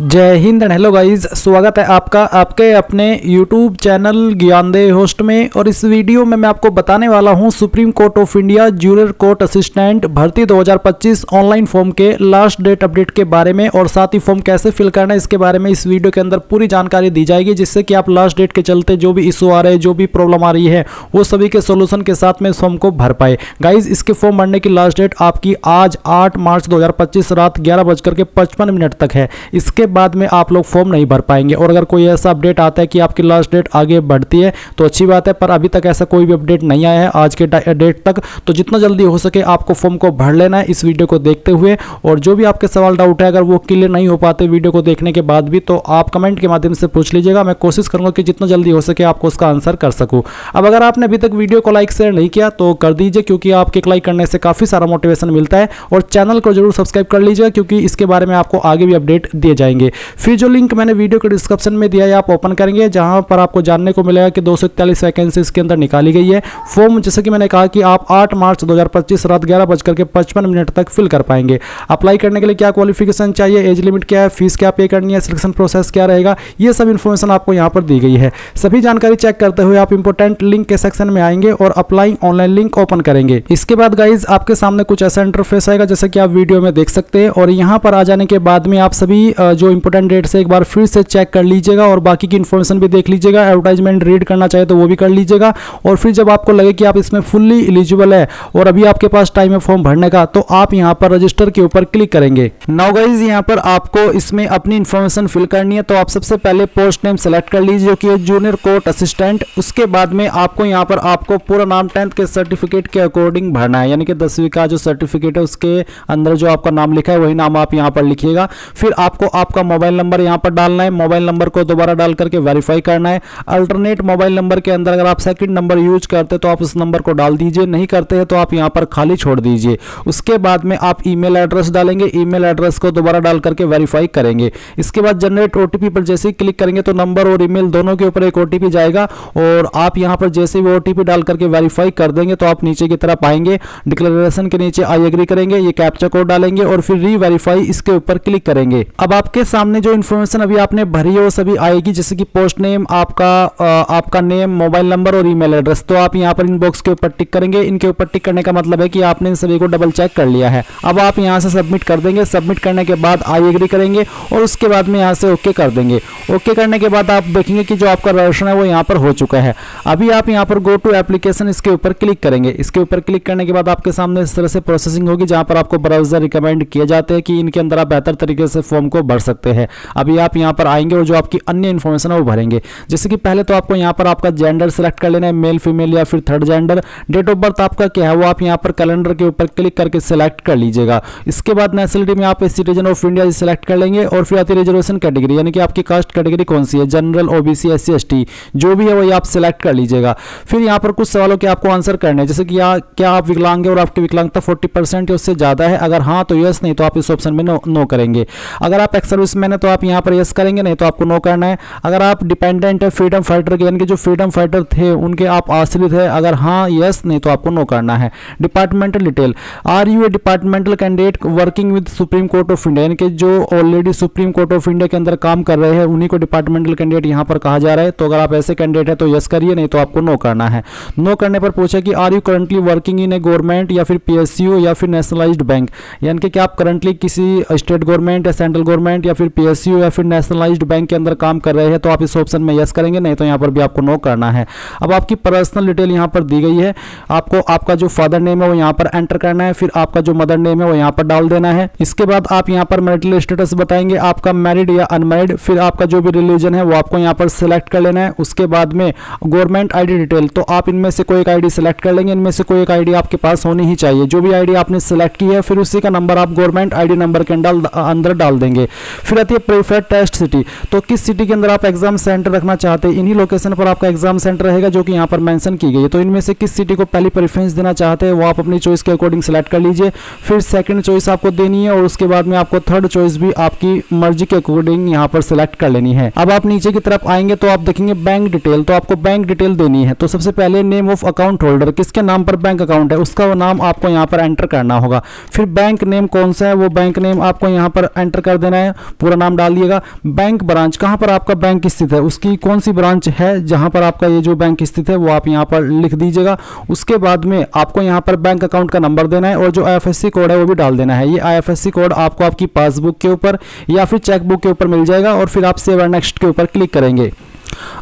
जय Hind and hello guys, स्वागत है आपका आपके अपने YouTube चैनल ज्ञानदेह होस्ट में। और इस वीडियो में मैं आपको बताने वाला हूं supreme Court of India junior court assistant भर्ती 2025 ऑनलाइन फॉर्म के लास्ट डेट अपडेट के बारे में, और साथ ही फॉर्म कैसे फिल करना है इसके बारे में इस वीडियो के अंदर पूरी जानकारी दी जाएगी, जिससे कि आप लास्ट डेट के चलते जो भी इशू आ रहे हैं, जो भी प्रॉब्लम आ रही है, वो सभी के सोल्यूशन के साथ में इस फॉर्म को भर पाए। गाइज, इसके फॉर्म भरने की लास्ट डेट आपकी आज 8 मार्च 2025 रात 11:55 तक है। इसके बाद में आप लोग फॉर्म नहीं भर पाएंगे। और अगर कोई ऐसा अपडेट आता है कि आपकी लास्ट डेट आगे बढ़ती है तो अच्छी बात है, पर अभी तक ऐसा कोई भी अपडेट नहीं आया है आज के डेट तक। तो जितना जल्दी हो सके आपको फॉर्म को भर लेना है इस वीडियो को देखते हुए। और जो भी आपके सवाल डाउट है, अगर वो क्लियर नहीं हो पाते वीडियो को देखने के बाद भी, तो आप कमेंट के माध्यम से पूछ लीजिएगा। मैं कोशिश करूंगा कि जितना जल्दी हो सके आपको उसका आंसर कर सकूं। अब अगर आपने अभी तक वीडियो को लाइक शेयर नहीं किया तो कर दीजिए, क्योंकि आपके लाइक करने से काफ़ी सारा मोटिवेशन मिलता है। और चैनल को जरूर सब्सक्राइब कर लीजिएगा, क्योंकि इसके बारे में आपको आगे भी अपडेट दिए जाएंगे। फिर जो लिंक मैंने वीडियो के डिस्क्रिप्शन में दिया है आप ओपन करेंगे, जहां पर आपको जानने को मिलेगा कि 241 वैकेंसी इसके अंदर निकाली गई है। फॉर्म जैसे कि मैंने कहा कि आप 8 मार्च 2025 रात 11:55 तक फिल कर पाएंगे। अप्लाई करने के लिए क्या क्वालिफिकेशन चाहिए, एज लिमिट क्या है, फीस क्या पे करनी है, सिलेक्शन प्रोसेस क्या रहेगा, ये सब इन्फॉर्मेशन आपको यहाँ पर दी गई है। सभी जानकारी चेक करते हुए आप इंपोर्टेंट लिंक के सेक्शन में आएंगे और अप्लाई ऑनलाइन लिंक ओपन करेंगे। इसके बाद गाइज आपके सामने कुछ ऐसा इंटरफेस आएगा जैसे कि आप वीडियो में देख सकते हैं। और यहाँ पर आ जाने के बाद में आप सभी जो इंपोर्टेंट डेट्स है एक बार फिर से चेक कर लीजिएगा और बाकी की इन्फॉर्मेशन भी देख लीजिएगा। एडवर्टाइजमेंट रीड करना चाहे तो वो भी कर लीजिएगा। और फिर जब आपको लगे कि आप इसमें फुल्ली एलिजिबल है और अभी आपके पास टाइम है फॉर्म भरने का, तो आप यहाँ पर रजिस्टर के ऊपर क्लिक करेंगे। नाउ गाइज, यहाँ पर आपको इसमें अपनी इन्फॉर्मेशन फिल करनी है। तो आप सबसे पहले पोस्ट नेम सेलेक्ट कर लीजिए, जो कि है जूनियर कोर्ट असिस्टेंट। उसके बाद में आपको यहाँ पर आपको पूरा नाम 10th के सर्टिफिकेट के अकॉर्डिंग भरना है, यानी कि 10वीं का जो सर्टिफिकेट है उसके अंदर जो आपका नाम लिखा है वही नाम आप यहाँ पर लिखिएगा। फिर आपको आपका मोबाइल नंबर यहाँ पर डालना है। मोबाइल नंबर को दोबारा डाल करके वेरीफाई करना है। अल्टरनेट मोबाइल नंबर के अंदर अगर आप सेकंड नंबर यूज करते तो आप उस नंबर को डाल दीजिए, नहीं करते हैं तो आप यहां पर खाली छोड़ दीजिए। उसके बाद में आप ईमेल एड्रेस डालेंगे, ईमेल एड्रेस को दोबारा डाल करके वेरीफाई करेंगे। इसके बाद जनरेट ओटीपी पर जैसे ही क्लिक करेंगे तो नंबर और ईमेल दोनों के ऊपर एक ओटीपी जाएगा। और आप यहां पर जैसे ही वो ओटीपी डाल करके वेरीफाई कर देंगे तो आप नीचे की तरफ आएंगे, डिक्लेरेशन के नीचे आई एग्री करेंगे, ये कैप्चा कोड डालेंगे और फिर री वेरीफाई इसके ऊपर क्लिक करेंगे। अब आपके सामने जो इन्फॉर्मेशन अभी आपने भरी है वो सभी आएगी, जैसे कि पोस्ट नेम, आपका नेम, मोबाइल नंबर और ईमेल एड्रेस। तो आप यहां पर इन बॉक्स के ऊपर टिक करेंगे। इनके ऊपर टिक करने का मतलब है कि आपने इन सभी को डबल चेक कर लिया है। अब आप यहां से सबमिट कर देंगे। सबमिट करने के बाद आई एग्री करेंगे और उसके बाद में यहां से ओके कर देंगे। ओके करने के बाद आप देखेंगे कि जो आपका रजिस्ट्रेशन है वो यहां पर हो चुका है। अभी आप यहां पर गो टू एप्लीकेशन इसके ऊपर क्लिक करेंगे। इसके ऊपर क्लिक करने के बाद आपके सामने इस तरह से प्रोसेसिंग होगी, जहां पर आपको ब्राउजर रिकमेंड किए जाते हैं कि इनके अंदर आप बेहतर तरीके से फॉर्म को भर सकते हैं। अभी आप यहां पर आएंगे और जो आपकी अन्य इन्फॉर्मेशन है वो भरेंगे। जैसे कि पहले तो आपको यहाँ पर आपका जेंडर सेलेक्ट कर लेना है, मेल फीमेल या फिर third gender. Date of birth आपका क्या है वो आप यहाँ पर कैलेंडर के ऊपर क्लिक करके सिलेक्ट कर लीजिएगा। इसके बाद नेशनलिटी में आप सिटीजन ऑफ इंडिया सिलेक्ट कर लेंगे। और फिर आती है रिजर्वेशन कैटेगरी, यानी कि आपकी कास्ट कैटेगरी कौन सी है, जनरल, ओबीसी, एससी, एसटी, जो भी है वही आप सिलेक्ट कर लीजिएगा। फिर यहाँ पर कुछ सवालों के आपको आंसर करने हैं, जैसे कि क्या आप विकलांग है और आपकी विकलांगता 40% या उससे ज्यादा है, अगर हाँ तो यस, नहीं तो आप इस ऑप्शन में नो करेंगे। अगर आप एक्स सर्विसमैन है तो आप यहाँ पर यस करेंगे, नहीं तो आपको नो करना है। अगर आप डिपेंडेंट है फ्रीडम फाइटर के, यानी कि जो फ्रीडम फाइटर थे उनके आप आश्रित है, अगर हाँ यस, नहीं तो आपको नो करना है। Departmental detail, are you a departmental candidate working with Supreme Court of India, यानी कि जो already Supreme Court of India के अंदर काम कर रहे हैं उन्हीं को डिपार्टमेंटल कैंडिडेट यहाँ पर कहा जा रहा है। तो अगर आप ऐसे कैंडिडेट है तो यस करिए, नहीं तो आपको नो करना है। नो करने पर पूछे कि are you currently working in a government या फिर पीएसयू या फिर नेशनलाइज्ड बैंक, यानी कि क्या आप करंटली किसी स्टेट गवर्नमेंट या सेंट्रल गवर्नमेंट या फिर पीएसयू या फिर नेशनलाइज्ड बैंक के अंदर काम कर रहे हैं, तो आप इस ऑप्शन में यस करेंगे, नहीं तो यहाँ पर भी आपको नो करना है। अब आपकी पर्सनल डिटेल यहाँ पर दी गई है। आपको आपका जो फादर नेम है वो यहाँ पर एंटर करना है, फिर आपका जो मदर नेम है वो यहाँ पर डाल देना है। इसके बाद आप यहाँ पर मैरिटल स्टेटस बताएंगे, आपका मैरिड या अनमैरिड। फिर आपका जो भी रिलीजन है वो आपको यहाँ पर सिलेक्ट कर लेना है। उसके बाद में गवर्नमेंट आईडी डिटेल, तो आप इनमें से कोई एक आईडी सिलेक्ट कर लेंगे। इनमें से कोई एक आईडी आपके पास होनी ही चाहिए। जो भी आईडी आपने सिलेक्ट की है फिर उसी का नंबर आप गवर्नमेंट आईडी नंबर के अंदर डाल देंगे। फिर आती है प्रेफर्ड टेस्ट सिटी, तो किस सिटी के अंदर आप एग्जाम सेंटर रखना चाहते हैं, इन्हीं लोकेशन पर आपका एग्जाम सेंटर रहेगा जो कि यहाँ पर मेंशन की गई है। तो इनमें से किस सिटी को पहली प्रेफरेंस देना चाहते हैं वो आप अपनी चॉइस के अकॉर्डिंग सेलेक्ट कर लीजिए। फिर सेकंड चॉइस आपको देनी है और उसके बाद में आपको थर्ड चॉइस भी आपकी मर्जी के अकॉर्डिंग यहाँ पर सेलेक्ट कर लेनी है। अब आप नीचे की तरफ आएंगे तो आप देखेंगे बैंक डिटेल, तो आपको बैंक डिटेल देनी है। तो सबसे पहले नेम ऑफ अकाउंट होल्डर, किसके नाम पर बैंक अकाउंट है उसका वो नाम आपको यहाँ पर एंटर करना होगा। फिर बैंक नेम कौन सा है वो बैंक नेम आपको यहाँ पर एंटर कर देना है। पूरा नाम डाल दिएगा। बैंक ब्रांच, कहाँ पर आपका बैंक स्थित है, उसकी कौन सी ब्रांच है जहाँ पर आपका ये जो बैंक स्थित है वो आप यहाँ पर लिख दीजिएगा। उसके बाद में आपको यहाँ पर बैंक अकाउंट का नंबर देना है और जो IFSC कोड है वो भी डाल देना है। ये IFSC कोड आपको आपकी पासबुक के ऊपर या फिर चेकबुक के ऊपर मिल जाएगा और फिर आप सेव एंड नेक्स्ट के ऊपर क्लिक करेंगे।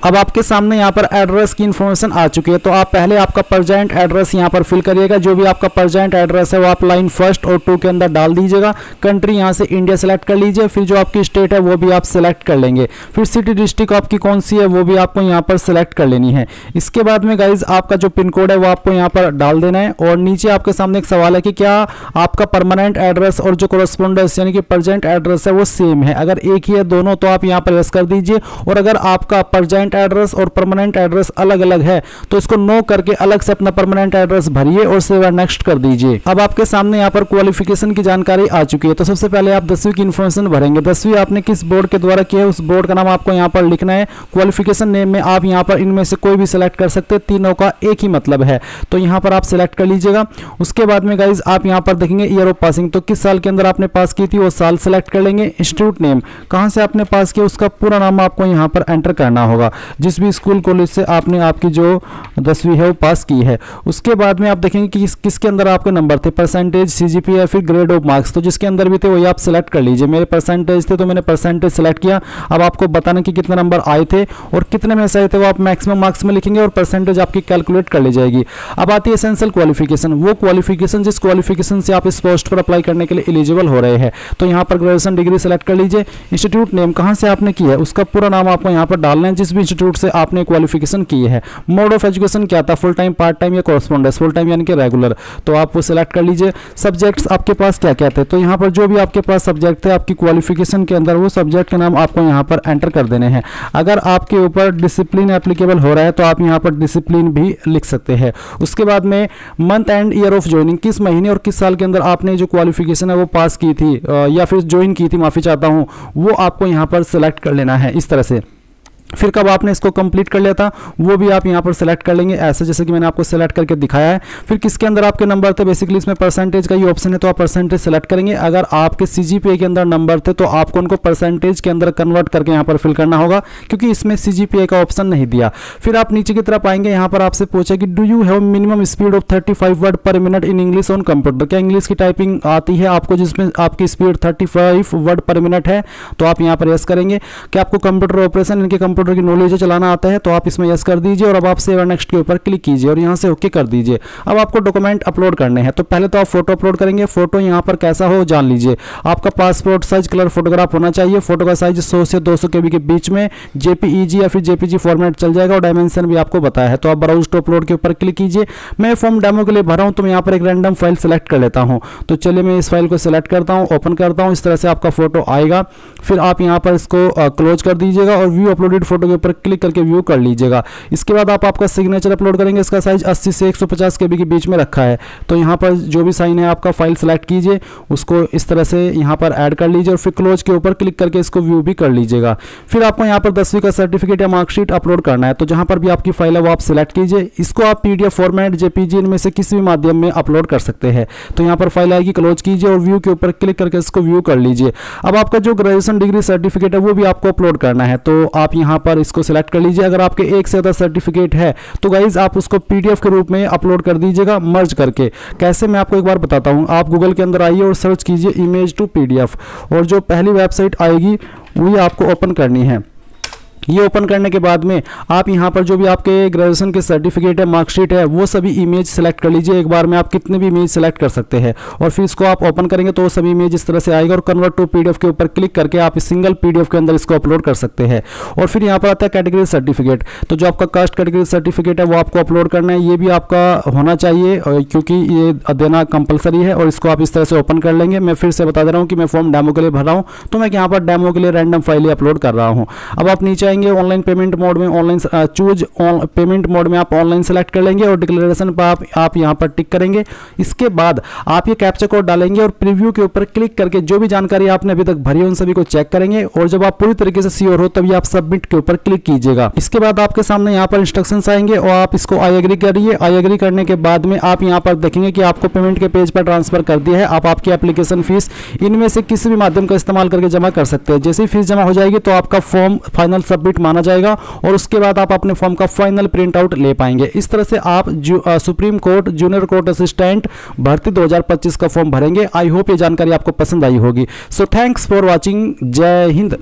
अब आपके सामने यहाँ पर एड्रेस की इन्फॉर्मेशन आ चुकी है, तो आप पहले आपका प्रेजेंट एड्रेस यहाँ पर फिल करिएगा। जो भी आपका प्रेजेंट एड्रेस है वो आप लाइन 1 और 2 के अंदर डाल दीजिएगा। कंट्री यहाँ से इंडिया सेलेक्ट कर लीजिए, फिर जो आपकी स्टेट है वो भी आप सेलेक्ट कर लेंगे। फिर सिटी डिस्ट्रिक्ट आपकी कौन सी है वो भी आपको यहाँ पर सेलेक्ट कर लेनी है। इसके बाद में गाइज आपका जो पिन कोड है वो आपको यहाँ पर डाल देना है। और नीचे आपके सामने एक सवाल है कि क्या आपका परमानेंट एड्रेस और जो कोरेस्पोंडेंस यानी कि प्रेजेंट एड्रेस है वो सेम है। अगर एक ही है दोनों तो आप यहाँ पर यस कर दीजिए, और अगर आपका प्रेजेंट एड्रेस और परमानेंट एड्रेस अलग अलग है तो इसको नो करके अलग से अपना परमानेंट एड्रेस भरिए और सेव एंड नेक्स्ट कर दीजिए। अब आपके सामने यहाँ पर क्वालिफिकेशन की जानकारी आ चुकी है, तो सबसे पहले आप 10वीं की इन्फॉर्मेशन भरेंगे। 10वीं आपने किस बोर्ड के द्वारा किया है उस बोर्ड का नाम आपको यहाँ पर लिखना है। क्वालिफिकेशन नेम में आप यहाँ पर इनमें से कोई भी सिलेक्ट कर सकते हैं, तीनों का एक ही मतलब है, तो यहाँ पर आप सिलेक्ट कर लीजिएगा। उसके बाद में गाइज आप यहाँ पर देखेंगे ईयर ऑफ पासिंग, तो किस साल के अंदर आपने पास की थी वो साल सेलेक्ट कर लेंगे। इंस्टीट्यूट नेम, कहाँ से आपने पास किया उसका पूरा नाम आपको यहाँ पर एंटर करना होगा, जिस भी स्कूल कॉलेज से आपने आपकी जो 10वीं है वो पास की है। उसके बाद में आप देखेंगे कि किसके अंदर आपके नंबर थे, परसेंटेज, CGPA या फिर ग्रेड ऑफ मार्क्स, तो जिसके अंदर भी थे वही आप सिलेक्ट कर लीजिए। मेरे परसेंटेज थे तो मैंने परसेंटेज सिलेक्ट किया। अब आपको बताना कि कितने नंबर आए थे और कितने में से आए थे वो आप मैक्सिमम मार्क्स में लिखेंगे और परसेंटेज आपकी कैलकुलेट कर ली जाएगी। अब आती है एसेंशियल क्वालिफिकेशन, वो क्वालिफिकेशन जिस क्वालिफिकेशन से आप इस पोस्ट पर अप्लाई करने के लिए एलिजिबल हो रहे हैं, तो यहाँ पर ग्रेजुएशन डिग्री सेलेक्ट कर लीजिए। इंस्टीट्यूट नेम, कहाँ से आपने की है उसका पूरा नाम आपको यहाँ पर डालना है, जिस भी इंस्टीट्यूट से आपने क्वालिफिकेशन की है। मोड ऑफ एजुकेशन क्या था, फुल टाइम, पार्ट टाइम या कॉरेस्पोंडेंस, फुल टाइम यानी कि रेगुलर, तो आप वो सिलेक्ट कर लीजिए। सब्जेक्ट्स आपके पास क्या क्या थे, तो यहाँ पर जो भी आपके पास सब्जेक्ट थे आपकी क्वालिफिकेशन के अंदर वो सब्जेक्ट के नाम आपको यहाँ पर एंटर कर देने हैं। अगर आपके ऊपर डिसिप्लिन एप्लीकेबल हो रहा है तो आप यहाँ पर डिसिप्लिन भी लिख सकते हैं। उसके बाद में month and year of joining, किस महीने और किस साल के अंदर आपने जो क्वालिफिकेशन है वो पास की थी या फिर ज्वाइन की थी, माफ़ी चाहता हूँ, वो आपको यहाँ पर सिलेक्ट कर लेना है इस तरह से। फिर कब आपने इसको कंप्लीट कर लिया था वो भी आप यहाँ पर सेलेक्ट कर लेंगे, ऐसे जैसे कि मैंने आपको सेलेक्ट करके दिखाया है। फिर किसके अंदर आपके नंबर थे, बेसिकली इसमें परसेंटेज का ही ऑप्शन है तो आप परसेंटेज सेलेक्ट करेंगे। अगर आपके CGPA के अंदर नंबर थे तो आपको उनको परसेंटेज के अंदर कन्वर्ट करके यहाँ पर फिल करना होगा, क्योंकि इसमें CGPA का ऑप्शन नहीं दिया। फिर आप नीचे की तरफ आएंगे, यहाँ पर आपसे पूछा कि do you have minimum speed of 35 word पर minute in English on computer, क्या इंग्लिश की टाइपिंग आती है आपको जिसमें आपकी स्पीड 35 वर्ड पर मिनट है, तो आप यहाँ पर यस करेंगे। कि आपको कंप्यूटर ऑपरेशन इनके कंप्यूटर की नॉलेज है आता है तो आप इसमें यस कर दीजिए और अब आप सेव एंड नेक्स्ट के ऊपर क्लिक कीजिए और यहाँ से ओके कर दीजिए। अब आपको डॉक्यूमेंट अपलोड करने हैं, तो पहले तो आप फोटो अपलोड करेंगे। फोटो यहाँ पर कैसा हो जान लीजिए, आपका पासपोर्ट साइज कलर फोटोग्राफ होना चाहिए। फोटो का साइज 100 से 200 KB के बीच में, JPEG या फिर JPG फॉर्मेट चल जाएगा और डायमेंशन भी आपको बताया है। तो आप ब्राउज टू अपलोड के ऊपर क्लिक कीजिए। मैं फॉर्म डेमो के लिए भरा हूँ तो मैं यहाँ पर एक रैंडम फाइल सेलेक्ट कर लेता हूँ, तो चलिए मैं इस फाइल को सिलेक्ट करता हूँ, ओपन करता हूँ। इस तरह से आपका फोटो आएगा। फिर आप यहाँ पर इसको क्लोज कर दीजिएगा और व्यू अपलोडेड फोटो के ऊपर क्लिक करके व्यू कर लीजिएगा। इसके बाद आप आपका सिग्नेचर अपलोड करेंगे। इसका साइज 80 से 150 KB के बीच में रखा है, तो यहाँ पर जो भी साइन है आपका फाइल सेलेक्ट कीजिए, उसको इस तरह से यहाँ पर ऐड कर लीजिए और फिर क्लोज के ऊपर क्लिक करके इसको व्यू भी कर लीजिएगा। फिर आपको यहाँ पर 10वीं का सर्टिफिकेट या मार्कशीट अपलोड करना है, तो जहाँ पर भी आपकी फाइल है वो आप सिलेक्ट कीजिए। इसको आप PDF फॉर्मेट, JPG इनमें से किसी भी माध्यम में अपलोड कर सकते हैं। तो यहाँ पर फाइल आएगी, क्लोज कीजिए और व्यू के ऊपर क्लिक करके इसको व्यू कर लीजिए। अब आपका जो ग्रेजुएशन डिग्री सर्टिफिकेट है वो भी आपको अपलोड करना है, तो आप यहाँ पर इसको सिलेक्ट कर लीजिए। अगर आपके एक से ज़्यादा सर्टिफिकेट है तो गाइज आप उसको PDF के रूप में अपलोड कर दीजिएगा मर्ज करके। कैसे, मैं आपको एक बार बताता हूँ। आप गूगल के अंदर आइए और सर्च कीजिए इमेज टू PDF, और जो पहली वेबसाइट आएगी वही आपको ओपन करनी है। ये ओपन करने के बाद में आप यहाँ पर जो भी आपके ग्रेजुएशन के सर्टिफिकेट है, मार्कशीट है, वो सभी इमेज सेलेक्ट कर लीजिए। एक बार में आप कितने भी इमेज सेलेक्ट कर सकते हैं और फिर इसको आप ओपन करेंगे तो वो सभी इमेज इस तरह से आएगा और कन्वर्ट टू PDF के ऊपर क्लिक करके आप इस सिंगल PDF के अंदर इसको अपलोड कर सकते हैं। और फिर यहाँ पर आता है कैटेगरी सर्टिफिकेट, तो जो आपका कास्ट कैटेगरी सर्टिफिकेट है वो आपको अपलोड करना है। ये भी आपका होना चाहिए क्योंकि ये देना कंपलसरी है, और इसको आप इस तरह से ओपन कर लेंगे। मैं फिर से बता दे रहा हूँ कि मैं फॉर्म डेमो के लिए भर रहा हूँ, तो मैं यहाँ पर डेमो के लिए रैंडम फाइल अपलोड कर रहा हूँ। अब आप नीचे जाएंगे ऑनलाइन पेमेंट मोड में, ऑनलाइन चूज पेमेंट मोड में आप ऑनलाइन सेलेक्ट कर लेंगे और डिक्लेरेशन पर आप यहाँ पर टिक करेंगे। इसके बाद आप ये कैप्चा कोड डालेंगे और प्रीव्यू के ऊपर क्लिक करके जो भी जानकारी आपने अभी तक भरी है उन सभी को चेक करेंगे और जब आप पूरी तरीके से श्योर हो तभी आप सबमिट के ऊपर क्लिक कीजिएगा। इसके बाद आपके सामने यहाँ पर इंस्ट्रक्शंस आएंगे और आप इसको आई एग्री करिए। आई एग्री करने के बाद में आप यहाँ पर देखेंगे कि आपको पेमेंट के पेज पर ट्रांसफर कर दिया है। आप आपकी एप्लीकेशन फीस इनमें से किसी भी माध्यम का इस्तेमाल करके जमा कर सकते हैं। जैसे ही फीस जमा हो जाएगी तो आपका फॉर्म फाइनल सबमिट माना जाएगा और उसके बाद आप अपने फॉर्म का फाइनल प्रिंट आउट ले पाएंगे। इस तरह से आप supreme court junior court assistant भर्ती 2025 का फॉर्म भरेंगे। आई होप ये जानकारी आपको पसंद आई होगी। So thanks for watching. जय हिंद।